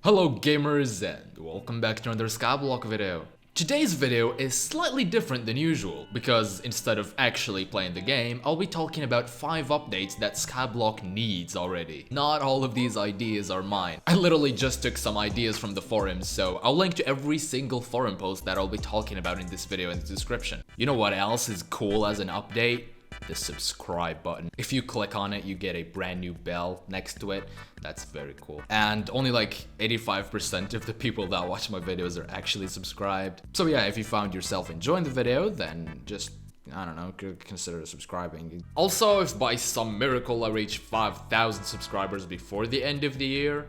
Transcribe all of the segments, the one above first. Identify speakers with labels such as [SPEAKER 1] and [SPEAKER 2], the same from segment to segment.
[SPEAKER 1] Hello gamers and welcome back to another Skyblock video. Today's video is slightly different than usual because instead of actually playing the game, I'll be talking about 5 updates that Skyblock needs already. Not all of these ideas are mine. I literally just took some ideas from the forums, so I'll link to every single forum post that I'll be talking about in this video in the description. You know what else is cool as an update? The subscribe button. If you click on it, you get a brand new bell next to it. That's very cool. And only like 85% of the people that watch my videos are actually subscribed. So yeah, if you found yourself enjoying the video, then just, I don't know, consider subscribing. Also, if by some miracle I reach 5,000 subscribers before the end of the year,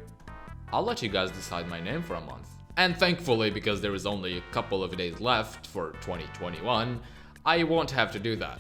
[SPEAKER 1] I'll let you guys decide my name for a month. And thankfully, because there is only a couple of days left for 2021, I won't have to do that.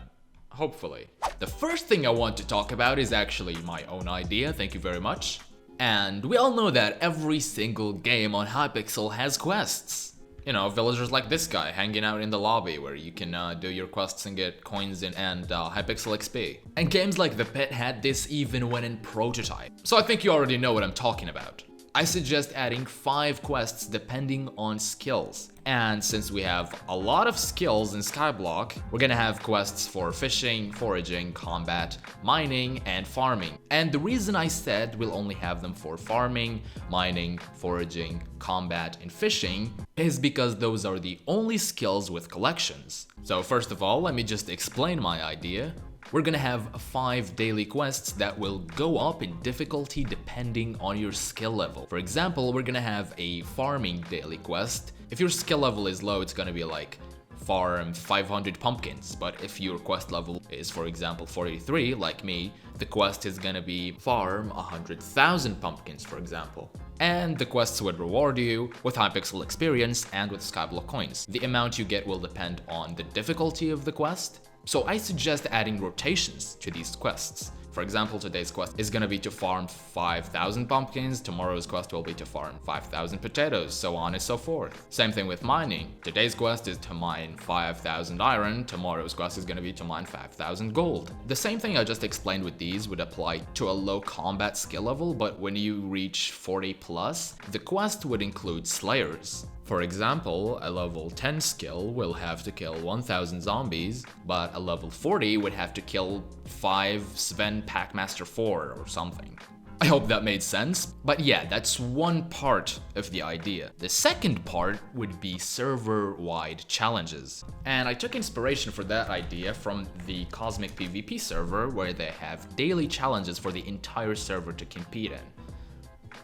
[SPEAKER 1] Hopefully. The first thing I want to talk about is actually my own idea, thank you very much. And we all know that every single game on Hypixel has quests. You know, villagers like this guy hanging out in the lobby where you can do your quests and get coins and Hypixel XP. And games like The Pit had this even when in prototype. So I think you already know what I'm talking about. I suggest adding 5 quests depending on skills. And since we have a lot of skills in Skyblock, we're gonna have quests for fishing, foraging, combat, mining, and farming. And the reason I said we'll only have them for farming, mining, foraging, combat, and fishing is because those are the only skills with collections. So first of all, let me just explain my idea. We're gonna have 5 daily quests that will go up in difficulty depending on your skill level. For example, we're gonna have a farming daily quest. If your skill level is low, it's gonna be like farm 500 pumpkins, but if your quest level is, for example, 43, like me, the quest is gonna be farm 100,000 pumpkins, for example. And the quests would reward you with Hypixel experience and with Skyblock coins. The amount you get will depend on the difficulty of the quest. So I suggest adding rotations to these quests. For example, today's quest is gonna be to farm 5,000 pumpkins, tomorrow's quest will be to farm 5,000 potatoes, so on and so forth. Same thing with mining. Today's quest is to mine 5,000 iron, tomorrow's quest is gonna be to mine 5,000 gold. The same thing I just explained with these would apply to a low combat skill level, but when you reach 40 plus, the quest would include slayers. For example, a level 10 skill will have to kill 1,000 zombies, but a level 40 would have to kill 5 Sven Packmaster 4 or something. I hope that made sense, but yeah, that's one part of the idea. The second part would be server-wide challenges. And I took inspiration for that idea from the Cosmic PvP server where they have daily challenges for the entire server to compete in.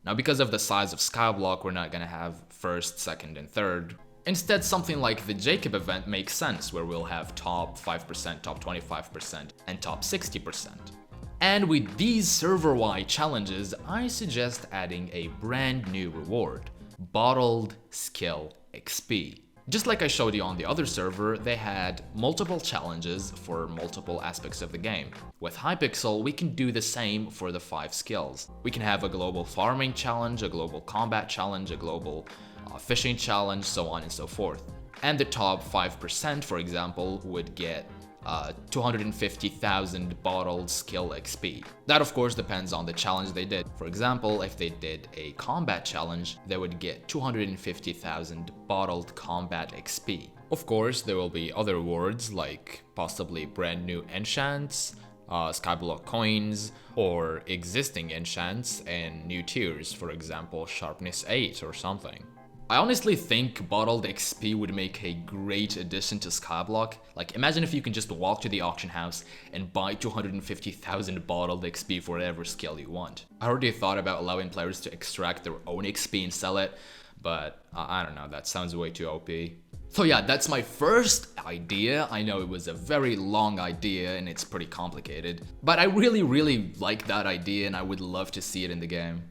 [SPEAKER 1] Now, because of the size of Skyblock, we're not gonna have first, second, and third. Instead, something like the Jacob event makes sense, where we'll have top 5%, top 25%, and top 60%. And with these server-wide challenges, I suggest adding a brand new reward, Bottled Skill XP. Just like I showed you on the other server, they had multiple challenges for multiple aspects of the game. With Hypixel, we can do the same for the 5 skills. We can have a global farming challenge, a global combat challenge, a global fishing challenge, so on and so forth. And the top 5%, for example, would get 250,000 bottled skill XP. That of course depends on the challenge they did. For example, if they did a combat challenge, they would get 250,000 bottled combat XP. Of course, there will be other rewards like possibly brand new enchants, Skyblock coins, or existing enchants and new tiers, for example, sharpness 8 or something. I honestly think bottled XP would make a great addition to Skyblock. Like, imagine if you can just walk to the auction house and buy 250,000 bottled XP for whatever skill you want. I already thought about allowing players to extract their own XP and sell it, but I don't know, that sounds way too OP. So yeah, that's my first idea. I know it was a very long idea and it's pretty complicated, but I really like that idea and I would love to see it in the game.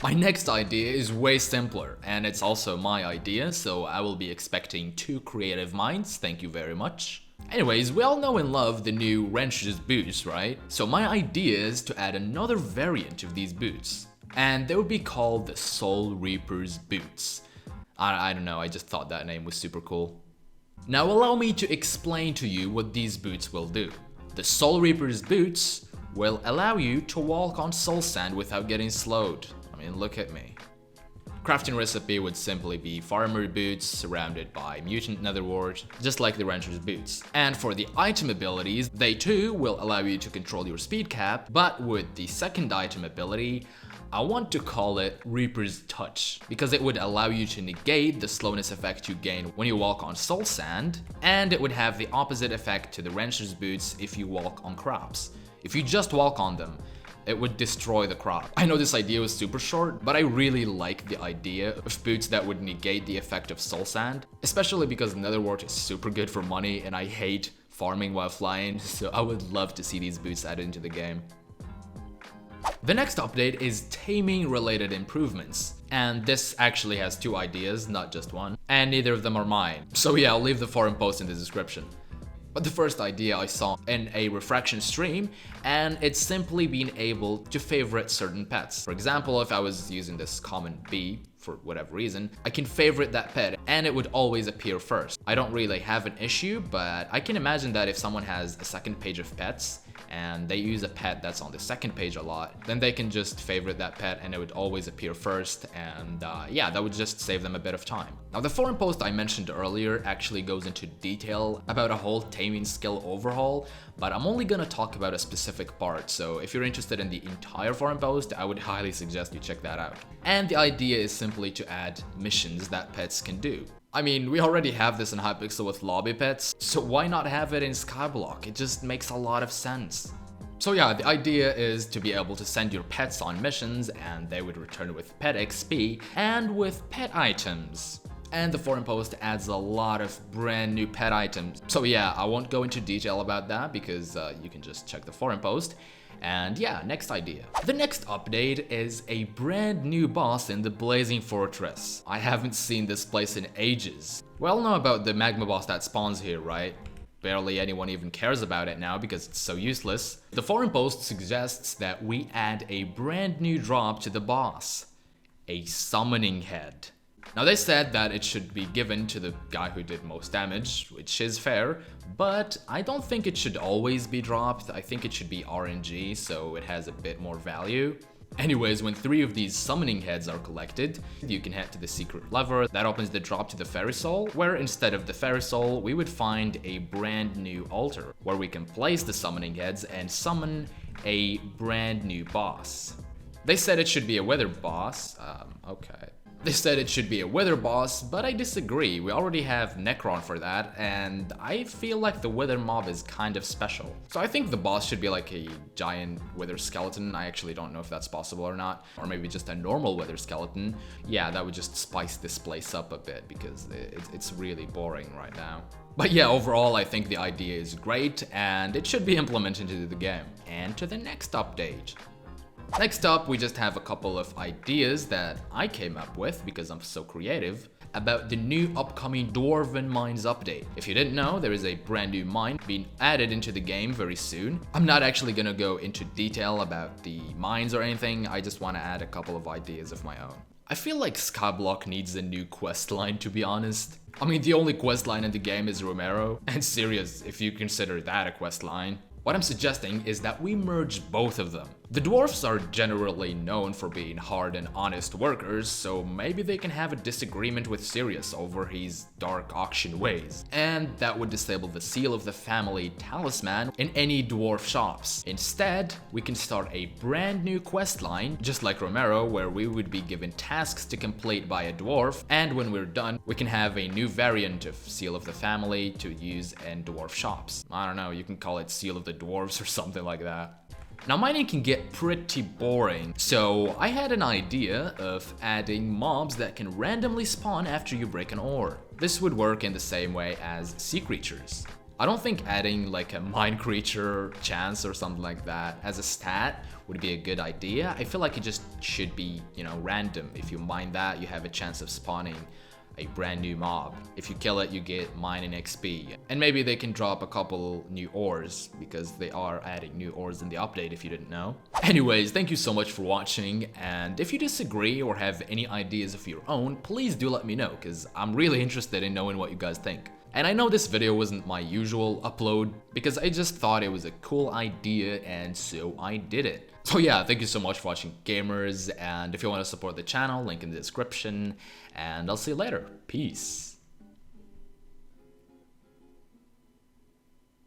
[SPEAKER 1] My next idea is way simpler, and it's also my idea, so I will be expecting 2 creative minds, thank you very much. Anyways, we all know and love the new Wrench's boots, right? So my idea is to add another variant of these boots, and they would be called the Soul Reaper's boots. I don't know, I just thought that name was super cool. Now allow me to explain to you what these boots will do. The Soul Reaper's boots will allow you to walk on soul sand without getting slowed. I mean, look at me. Crafting recipe would simply be farmer boots surrounded by mutant netherwort, just like the rancher's boots. And for the item abilities, they too will allow you to control your speed cap, but with the second item ability, I want to call it Reaper's Touch, because it would allow you to negate the slowness effect you gain when you walk on soul sand, and it would have the opposite effect to the rancher's boots if you walk on crops. If you just walk on them, it would destroy the crop. I know this idea was super short, but I really like the idea of boots that would negate the effect of soul sand, especially because netherwort is super good for money and I hate farming while flying, so I would love to see these boots added into the game. The next update is taming related improvements, and this actually has two ideas, not just one, and neither of them are mine. So yeah, I'll leave the forum post in the description. But the first idea I saw in a refraction stream, and it's simply being able to favorite certain pets. For example, if I was using this common bee, for whatever reason, I can favorite that pet and it would always appear first. I don't really have an issue, but I can imagine that if someone has a second page of pets and they use a pet that's on the second page a lot, then they can just favorite that pet and it would always appear first, and yeah, that would just save them a bit of time. Now the forum post I mentioned earlier actually goes into detail about a whole taming skill overhaul, but I'm only gonna talk about a specific part, so if you're interested in the entire forum post, I would highly suggest you check that out. And the idea is simply to add missions that pets can do. I mean, we already have this in Hypixel with lobby pets, so why not have it in Skyblock? It just makes a lot of sense. So yeah, the idea is to be able to send your pets on missions and they would return with pet XP and with pet items. And the forum post adds a lot of brand new pet items. So yeah, I won't go into detail about that because you can just check the forum post. And yeah, next idea. The next update is a brand new boss in the Blazing Fortress. I haven't seen this place in ages. We all know about the magma boss that spawns here, right? Barely anyone even cares about it now because it's so useless. The forum post suggests that we add a brand new drop to the boss. A summoning head. Now they said that it should be given to the guy who did most damage, which is fair, but I don't think it should always be dropped. I think it should be RNG, so it has a bit more value. Anyways, when 3 of these summoning heads are collected, you can head to the secret lever that opens the drop to the fairy soul, where instead of the fairy soul, we would find a brand new altar, where we can place the summoning heads and summon a brand new boss. They said it should be a weather boss, okay. They said it should be a weather boss, but I disagree. We already have Necron for that, and I feel like the weather mob is kind of special. So I think the boss should be like a giant weather skeleton. I actually don't know if that's possible or not. Or maybe just a normal weather skeleton. Yeah, that would just spice this place up a bit because it's really boring right now. But yeah, overall I think the idea is great and it should be implemented into the game. And to the next update. Next up, we just have a couple of ideas that I came up with because I'm so creative about the new upcoming Dwarven mines update. If you didn't know, there is a brand new mine being added into the game very soon. I'm not actually gonna go into detail about the mines or anything, I just want to add a couple of ideas of my own. I feel like Skyblock needs a new quest line, to be honest. I mean, the only quest line in the game is Romero, and serious if you consider that a quest line. What I'm suggesting is that we merge both of them. The dwarfs are generally known for being hard and honest workers, so maybe they can have a disagreement with Sirius over his dark auction ways. And that would disable the seal of the family talisman in any dwarf shops. Instead, we can start a brand new quest line, just like Romero, where we would be given tasks to complete by a dwarf, and when we're done, we can have a new variant of seal of the family to use in dwarf shops. I don't know, you can call it seal of the dwarves or something like that. Now mining can get pretty boring, so I had an idea of adding mobs that can randomly spawn after you break an ore. This would work in the same way as sea creatures. I don't think adding like a mine creature chance or something like that as a stat would be a good idea. I feel like it just should be, random. If you mine that, you have a chance of spawning a brand new mob. If you kill it, you get mining XP. And maybe they can drop a couple new ores because they are adding new ores in the update if you didn't know. Anyways, thank you so much for watching, and if you disagree or have any ideas of your own, please do let me know because I'm really interested in knowing what you guys think. And I know this video wasn't my usual upload because I just thought it was a cool idea and so I did it. So yeah, thank you so much for watching, gamers, and if you want to support the channel, link in the description, and I'll see you later. Peace.